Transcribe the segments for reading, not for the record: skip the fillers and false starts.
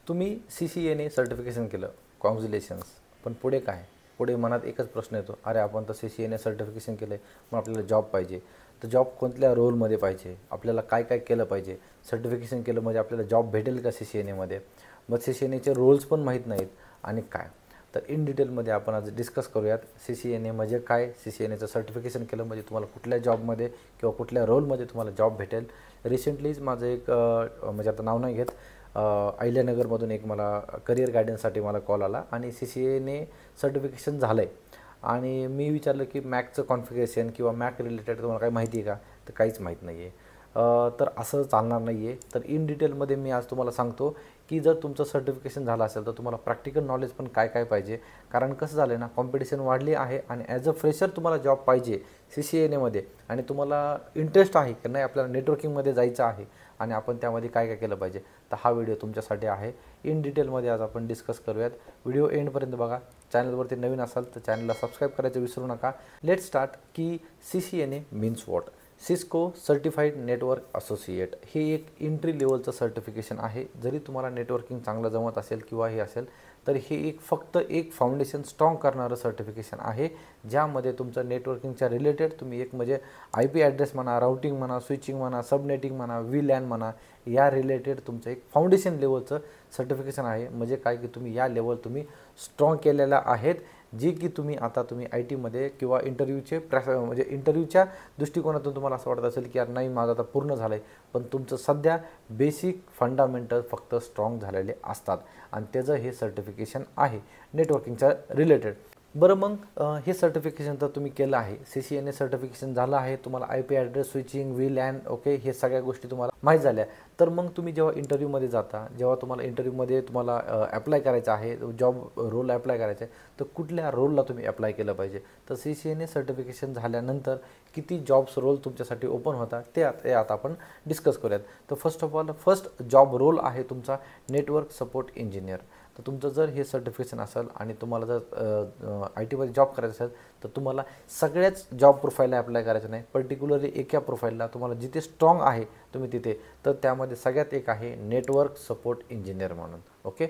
तुम्ही CCNA certification केलं, congratulations. पण पुढे काय? पुढे मनात एकच प्रश्न येतो, अरे आपण तर CCNA सर्टिफिकेशन केलं आहे, मग आपल्याला जॉब पाहिजे. तर जॉब कोणत्या रोलमध्ये पाहिजे? आपल्याला काय काय केलं पाहिजे? सर्टिफिकेशन केलं म्हणजे आपल्याला जॉब भेटेल का CCNAमध्ये? मग CCNAचे रोल्स पण माहीत नाहीत आणि काय. तर इन डिटेलमध्ये आपण आज डिस्कस करूयात CCNA म्हणजे काय, CCNAचं सर्टिफिकेशन केलं म्हणजे तुम्हाला कुठल्या जॉबमध्ये किंवा कुठल्या रोलमध्ये तुम्हाला जॉब भेटेल. रिसेंटलीच माझं एक म्हणजे आता नाव नाही घेत, अहिल्यानगरमधून एक मला करिअर गायडन्ससाठी मला कॉल आला आणि CCNA सर्टिफिकेशन झालं आहे. आणि मी विचारलं की मॅकचं कॉन्फिगरेशन किंवा मॅक रिलेटेड तुम्हाला काही माहिती आहे का? तर काहीच माहीत नाही आहे. तर असं चालणार नाही आहे. तर इन डिटेलमध्ये मी आज तुम्हाला सांगतो की जर तुमचं सर्टिफिकेशन झालं असेल तर तुम्हाला प्रॅक्टिकल नॉलेज पण काय काय पाहिजे. कारण कसं झालं आहे ना, कॉम्पिटिशन वाढली आहे आणि ॲज अ फ्रेशर तुम्हाला जॉब पाहिजे CCNAमध्ये आणि तुम्हाला इंटरेस्ट आहे की नाही आपल्याला नेटवर्किंगमध्ये जायचं आहे आणि आपण त्यामध्ये काय काय केलं पाहिजे. तर हा व्हिडिओ तुमच्यासाठी आहे. इन डिटेलमध्ये आज आपण डिस्कस करूयात. व्हिडिओ एंडपर्यंत बघा. चॅनलवरती नवीन असाल तर चॅनलला सबस्क्राईब करायचं विसरू नका. लेट स्टार्ट की CCNA means what. Cisco certified network associate हे एक एंट्री लेवलचं सर्टिफिकेशन आहे. जरी तुम्हाला नेटवर्किंग चांगलं जमत असेल किंवा हे असेल तर हे फक्त एक फाउंडेशन स्ट्रॉंग करणारं सर्टिफिकेशन आहे, ज्यामध्ये तुमचं नेटवर्किंगच्या रिलेटेड तुम्ही एक म्हणजे IP ॲड्रेस म्हणा, राउटिंग म्हणा, स्विचिंग म्हणा, सबनेटिंग म्हणा, VLAN म्हणा, या रिलेटेड तुमचं एक फाउंडेशन लेवलचं सर्टिफिकेशन आहे. म्हणजे काय की तुम्ही या लेवल तुम्ही स्ट्रॉंग केलेल्या आहेत, जे की तुम्ही आता तुम्ही IT मध्ये किंवा इंटरव्ह्यूचे म्हणजे इंटरव्ह्यूच्या दृष्टिकोनातून तुम्हाला असं वाटत असेल की यार नाही माझं आता पूर्ण झालं आहे, पण तुमचं सध्या बेसिक फंडामेंटल फक्त स्ट्रॉंग झालेले असतात आणि त्याचं हे सर्टिफिकेशन आहे नेटवर्किंगच्या रिलेटेड. बरं मग हे सर्टिफिकेशन तर तुम्ही केलं आहे, CCNA सर्टिफिकेशन झालं आहे, तुम्हाला IP address, switching, VLAN okay हे सगळ्या गोष्टी तुम्हाला माहीत झाल्या. तर मग तुम्ही जेव्हा इंटरव्ह्यूमध्ये जाता, जेव्हा तुम्हाला इंटरव्ह्यूमध्ये तुम्हाला ॲप्लाय करायचं आहे, जॉब रोल ॲप्लाय करायचं आहे, तर कुठल्या रोलला तुम्ही ॲप्लाय केलं पाहिजे. तर CCNA सर्टिफिकेशन झाल्यानंतर किती जॉब्स रोल तुमच्यासाठी ओपन होतात ते आता आपण डिस्कस करूयात. तर first of all first job role आहे तुमचा नेटवर्क सपोर्ट इंजिनियर. तर तुमचं जर हे सर्टिफिकेशन असेल आणि तुम्हाला जर IT मध्ये जॉब करायचं असेल तर तुम्हाला सगळ्याच जॉब प्रोफाईलला ॲप्लाय करायचं नाही, पर्टिक्युलरली एका प्रोफाईलला तुम्हाला जिथे स्ट्रॉंग आहे तुम्ही तिथे. तर त्यामध्ये सगळ्यात एक आहे नेटवर्क सपोर्ट इंजिनियर म्हणून. Okay,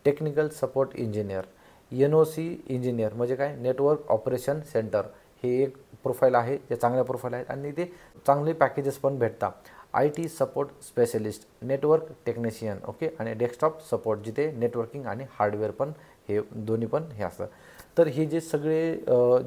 technical support engineer, NOC engineer म्हणजे काय, नेटवर्क ऑपरेशन सेंटर, हे एक प्रोफाईल आहे, जे चांगल्या प्रोफाईल आहेत आणि ते चांगले पॅकेजेस पण भेटतात. IT support specialist, network technician okay, आणि डेस्कटॉप सपोर्ट जिथे नेटवर्किंग आणि हार्डवेअर पण हे दोन्ही पण हे असतं. तर हे जे सगळे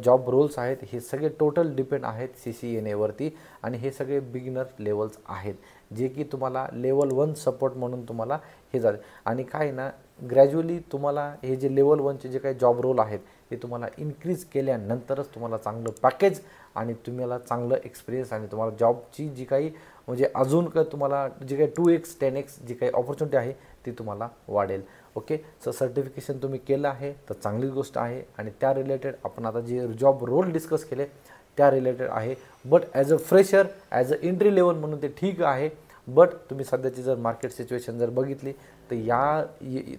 जॉब रोल्स आहेत हे सगळे टोटल डिपेंड आहेत CCNAवरती आणि हे सगळे बिगिनर लेवल्स आहेत, जे की तुम्हाला लेवल 1 सपोर्ट म्हणून तुम्हाला हे झाले. आणि काय ना, ग्रॅज्युअली तुम्हाला हे जे लेवल 1चे जे काही जॉब रोल आहेत ते तुम्हाला इन्क्रीज केल्यानंतरच तुम्हाला चांगलं पॅकेज आणि तुम्हाला चांगलं एक्सपिरियन्स आणि तुम्हाला जॉबची जी काही म्हणजे अजून का तुम्हाला जी काही 2x 10x जी काही ऑपॉर्च्युनिटी आहे ती तुम्हाला वाढेल. ओके, सो सर्टिफिकेशन तुम्ही केलं आहे तर चांगली गोष्ट आहे आणि त्या रिलेटेड आपण आता जे जॉब रोल डिस्कस केले त्या रिलेटेड आहे. But as a fresher, as a entry level म्हणून ते ठीक आहे. बट तुम्ही सध्याची जर मार्केट सिच्युएशन जर बघितली तर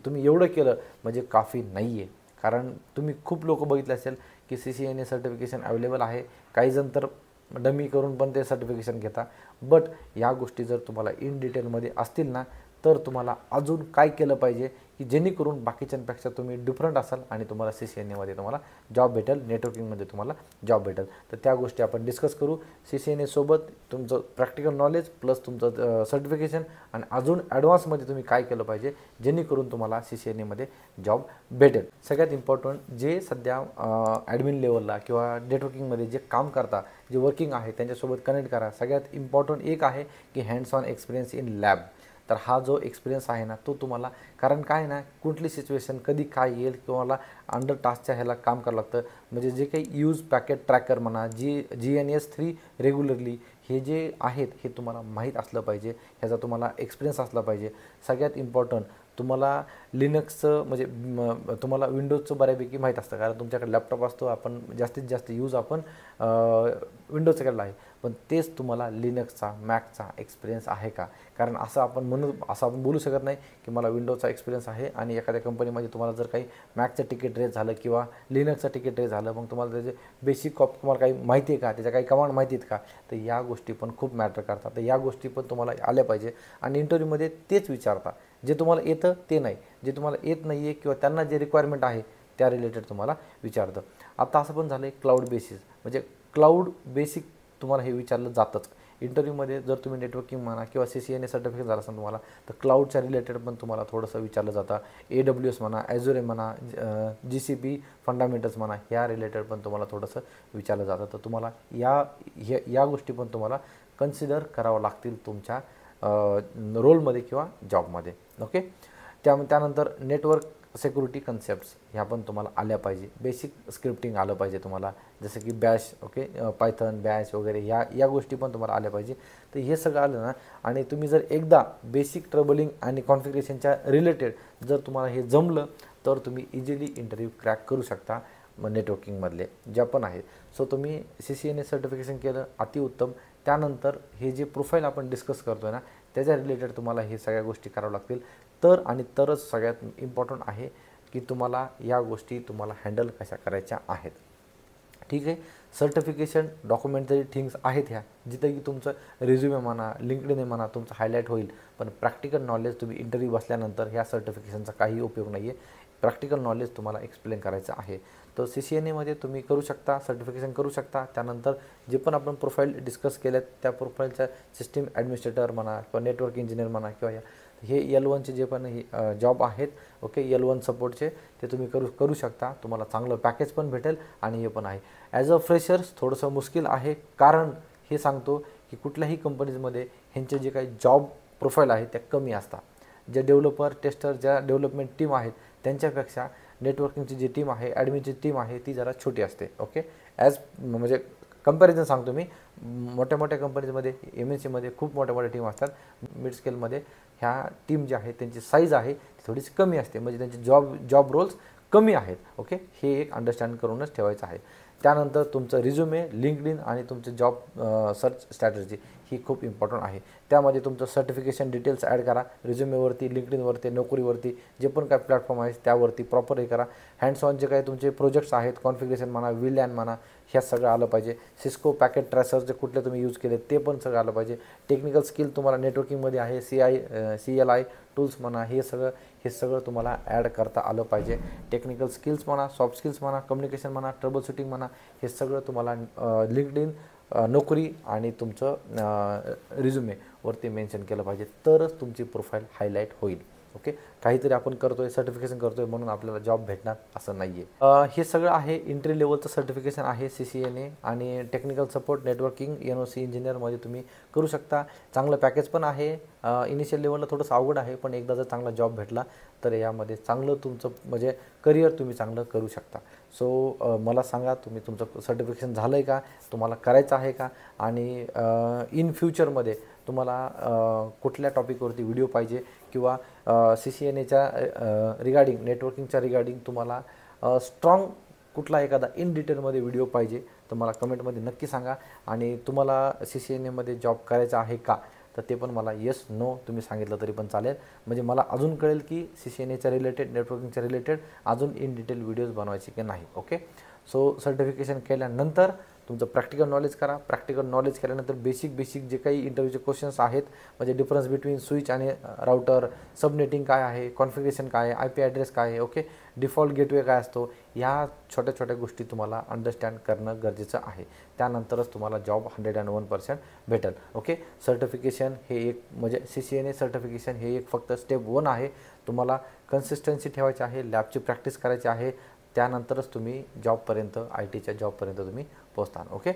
तुम्ही एवढं केलं म्हणजे काफी नाही आहे. कारण तुम्ही खूप लोक बघितले असेल की CCNA सर्टिफिकेशन अवेलेबल आहे, काही जण तर डमी करून पण ते सर्टिफिकेशन घेता. बट या गोष्टी जर तुम्हाला इन डिटेलमध्ये असतील ना तर तुम्हाला अजून काय केलं पाहिजे की जेणेकरून बाकीच्यांपेक्षा तुम्ही डिफरंट असाल आणि तुम्हाला CCNAमध्ये तुम्हाला जॉब भेटेल, नेटवर्किंगमध्ये तुम्हाला जॉब भेटेल. तर त्या गोष्टी आपण डिस्कस करू. CCNAसोबत तुमचं प्रॅक्टिकल नॉलेज प्लस तुमचं सर्टिफिकेशन आणि अजून ॲडव्हान्समध्ये तुम्ही काय केलं पाहिजे जेणेकरून तुम्हाला CCNAमध्ये जॉब भेटेल. सगळ्यात इम्पॉर्टंट जे सध्या ॲडमिन लेवलला किंवा नेटवर्किंगमध्ये जे काम करता, जे वर्किंग आहे त्यांच्यासोबत कनेक्ट करा. सगळ्यात इम्पॉर्टंट एक आहे की hands on experience in lab. तर हा जो एक्सपिरियन्स आहे ना तो तुम्हाला, कारण काय ना कुठली सिच्युएशन कधी काय येईल किंवा अंडर टास्कच्या ह्याला काम करावं लागतं. म्हणजे जे काही यूज पॅकेट ट्रॅकर म्हणा, GNS3 रेग्युलरली हे जे आहेत हे तुम्हाला माहीत असलं पाहिजे, ह्याचा तुम्हाला एक्सपिरियन्स असला पाहिजे. सगळ्यात इम्पॉर्टंट तुम्हाला लिनक्सचं म्हणजे तुम्हाला विंडोजचं बऱ्यापैकी माहीत असतं, कारण तुमच्याकडे लॅपटॉप असतो, आपण जास्तीत जास्त यूज आपण विंडोजचा केला आहे. पण तेच तुम्हाला लिनक्सचा, मॅकचा एक्सपिरियन्स आहे का? कारण असं आपण बोलू शकत नाही की मला विंडोजचा एक्सपिरियन्स आहे आणि एखाद्या कंपनीमध्ये तुम्हाला जर काही मॅकचं तिकीट रेस झालं किंवा लिनक्सचं तिकीट रेस झालं, मग तुम्हाला त्याचे बेसिक तुम्हाला काही माहिती आहे का, त्याच्या काही कमांड माहिती आहेत का? तर या गोष्टी पण खूप मॅटर करतात. तर या गोष्टी पण तुम्हाला आल्या पाहिजे आणि इंटरव्ह्यूमध्ये तेच विचारता जे तुम्हाला येतं ते नाही, जे तुम्हाला येत नाही आहे किंवा त्यांना जे रिक्वायरमेंट आहे त्या रिलेटेड तुम्हाला विचारतं. आता असं पण झालं आहे क्लाउड बेसिस, म्हणजे क्लाउड बेसिक तुम्हाला हे विचारलं जातंच इंटरव्ह्यूमध्ये. जर तुम्ही नेटवर्किंग म्हणा किंवा CCNA सर्टिफिकेट झालं असेल तुम्हाला, तर क्लाउडच्या रिलेटेड पण तुम्हाला थोडंसं विचारलं जातं. AWS म्हणा, Azure म्हणा, GCP फंडामेंटल्स म्हणा, ह्या रिलेटेड पण तुम्हाला थोडंसं विचारलं जातं. तर तुम्हाला या गोष्टी पण तुम्हाला कन्सिडर करावं लागतील तुमच्या रोलमध्ये किंवा जॉबमध्ये. ओके, त्यानंतर नेटवर्क सिक्युरिटी कन्सेप्ट्स ह्या पण तुम्हाला आल्या पाहिजे. बेसिक स्क्रिप्टिंग आलं पाहिजे तुम्हाला, जसं की बॅश, ओके, पायथन, बॅश वगैरे या गोष्टी पण तुम्हाला आल्या पाहिजे. तर हे सगळं आलं ना, आणि तुम्ही जर एकदा बेसिक ट्रबलिंग आणि कॉन्फिगरेशनच्या रिलेटेड जर तुम्हाला हे जमलं, तर तुम्ही इझिली इंटरव्ह्यू क्रॅक करू शकता नेटवर्किंगमधले ज्या पण आहेत. सो तुम्ही CCNA सर्टिफिकेशन केलं, अतिउत्तम. त्यानंतर हे जे प्रोफाईल आपण डिस्कस करतो आहे ना, त्याच्या रिलेटेड तुम्हाला हे सगळ्या गोष्टी कराव्या लागतील. तरच सगळ्यात इम्पॉर्टंट आहे की तुम्हाला या गोष्टी तुम्हाला हँडल कशा करायच्या आहेत. ठीक आहे, सर्टिफिकेशन डॉक्युमेंटरी थिंग्स आहेत ह्या, जिथे की तुमचं रिझ्युमे म्हणा, लिंक्डइन म्हणा, तुमचं हायलाईट होईल. पण प्रॅक्टिकल नॉलेज तुम्ही इंटरव्ह्यू बसल्यानंतर ह्या सर्टिफिकेशनचा काही उपयोग नाही आहे. प्रॅक्टिकल नॉलेज तुम्हाला एक्सप्लेन करायचं आहे. तर CCNAमध्ये तुम्ही करू शकता, सर्टिफिकेशन करू शकता. त्यानंतर जे पण आपण प्रोफाईल डिस्कस केल्यात त्या प्रोफाईलच्या सिस्टीम ॲडमिनिस्ट्रेटर म्हणा किंवा नेटवर्क इंजिनियर म्हणा किंवा हे L1चे जे पण जॉब आहेत, ओके, L1 सपोर्टचे, ते तुम्ही करू शकता. तुम्हाला चांगलं पॅकेज पण भेटेल आणि हे पण आहे. ॲज अ फ्रेशर्स थोडंसं मुश्किल आहे, कारण हे सांगतो की कुठल्याही कंपनीजमध्ये ह्यांचे जे काही जॉब प्रोफाईल आहे त्या कमी असतात. जे डेव्हलपर, टेस्टर, ज्या डेव्हलपमेंट टीम आहेत त्यांच्यापेक्षा नेटवर्किंगची जी टीम आहे, ॲडमिनची टीम आहे, ती जरा छोटी असते. ओके, म्हणजे कंपॅरिझन सांगतो मी. मोठ्या मोठ्या कंपनीजमध्ये, MNCमध्ये खूप मोठ्या टीम असतात. मिड स्केलमध्ये ह्या टीम जी आहे त्यांची साईज आहे ती थोडीशी कमी असते, म्हणजे त्यांचे जॉब रोल्स कमी आहेत. ओके, हे एक अंडरस्टँड करूनच ठेवायचं आहे. त्यानंतर तुमचं रिझ्युमे, लिंक्डइन आणि तुमचे जॉब सर्च स्ट्रॅटर्जी ही खूप इम्पॉर्टंट आहे. त्यामध्ये तुमचं सर्टिफिकेशन डिटेल्स ॲड करा. रिझ्युमेवरती, लिंक्डइनवरती, नोकरीवरती जे पण काय प्लॅटफॉर्म आहे त्यावरती प्रॉपर हे करा. हँड्स ऑन जे काही तुमचे प्रोजेक्ट्स आहेत, कॉन्फिगरेशन म्हणा, VLAN म्हणा, ह्या सगळं आलं पाहिजे. सिस्को पॅकेट ट्रेसर जे कुठले तुम्ही यूज केले ते पण सगळं आलं पाहिजे. टेक्निकल स्किल तुम्हाला नेटवर्किंगमध्ये आहे, CLI टूल्स म्हणा, हे सगळं तुम्हाला ॲड करता आलं पाहिजे. टेक्निकल स्किल्स म्हणा, सॉफ्ट स्किल्स म्हणा, कम्युनिकेशन म्हणा, ट्रबल शूटिंग म्हणा, हे सगळं तुम्हाला लिंक्डइन, नोकरी आणि तुमचं रिझ्युमेवरती मेन्शन केलं पाहिजे. तरच तुमची प्रोफाईल हायलाईट होईल. ओके, काहीतरी आपण करतो आहे, सर्टिफिकेशन करतो आहे म्हणून आपल्याला जॉब भेटणार असं नाही आहे. हे सगळं आहे एंट्री लेवलचं सर्टिफिकेशन आहे CCNA. आणि टेक्निकल सपोर्ट, नेटवर्किंग, NOC इंजिनियरमध्ये तुम्ही करू शकता. चांगलं पॅकेज पण आहे. इनिशियल लेवलला थोडंसं अवघड आहे, पण एकदा जर चांगला जॉब भेटला तर यामध्ये चांगलं तुमचं म्हणजे करिअर तुम्ही चांगलं करू शकता. सो मला सांगा, तुम्ही तुमचं सर्टिफिकेशन झालं आहे का, तुम्हाला करायचं आहे का, आणि इन फ्युचरमध्ये तुम्हाला कुठल्या टॉपिकवरती व्हिडिओ पाहिजे किंवा CCNAच्या रिगार्डिंग, नेटवर्किंगच्या रिगार्डिंग तुम्हाला स्ट्रॉंग कुठला एखादा इन डिटेलमध्ये व्हिडिओ पाहिजे तर मला कमेंटमध्ये नक्की सांगा. आणि तुम्हाला CCNAमध्ये जॉब करायचा आहे का, तर ते पण मला येस नो तुम्ही सांगितलं तरी पण चालेल. म्हणजे मला अजून कळेल की CCNAच्या रिलेटेड, नेटवर्किंगच्या रिलेटेड अजून इन डिटेल व्हिडिओज बनवायचे की नाही. ओके, सो सर्टिफिकेशन केल्यानंतर तुमचं प्रॅक्टिकल नॉलेज करा. प्रॅक्टिकल नॉलेज केल्यानंतर बेसिक जे काही इंटरव्ह्यूचे क्वेश्चन्स आहेत, म्हणजे डिफरन्स बिटवीन स्विच आणि राउटर, सबनेटिंग काय आहे, कॉन्फिगरेशन काय आहे, IP ॲड्रेस काय आहे, ओके, डिफॉल्ट गेटवे काय असतो, ह्या छोट्या गोष्टी तुम्हाला अंडरस्टँड करणं गरजेचं आहे. त्यानंतरच तुम्हाला जॉब 101% भेटेल. ओके, सर्टिफिकेशन हे एक म्हणजे CCNA सर्टिफिकेशन हे एक फक्त स्टेप 1 आहे. तुम्हाला कन्सिस्टन्सी ठेवायची आहे, लॅबची प्रॅक्टिस करायची आहे. त्यानंतरच तुम्ही जॉबपर्यंत, ITच्या जॉबपर्यंत तुम्ही पोहोचता. ओके,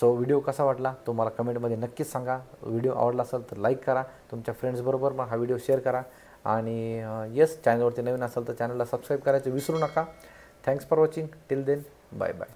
सो व्हिडिओ कसा वाटला तो मला कमेंटमध्ये नक्कीच सांगा. व्हिडिओ आवडला असेल तर लाईक करा, तुमच्या फ्रेंड्सबरोबर मग हा व्हिडिओ शेअर करा. आणि येस, चॅनलवरती नवीन असेल तर चॅनलला सबस्क्राईब करायचं विसरू नका. Thanks for watching. Till then, bye bye.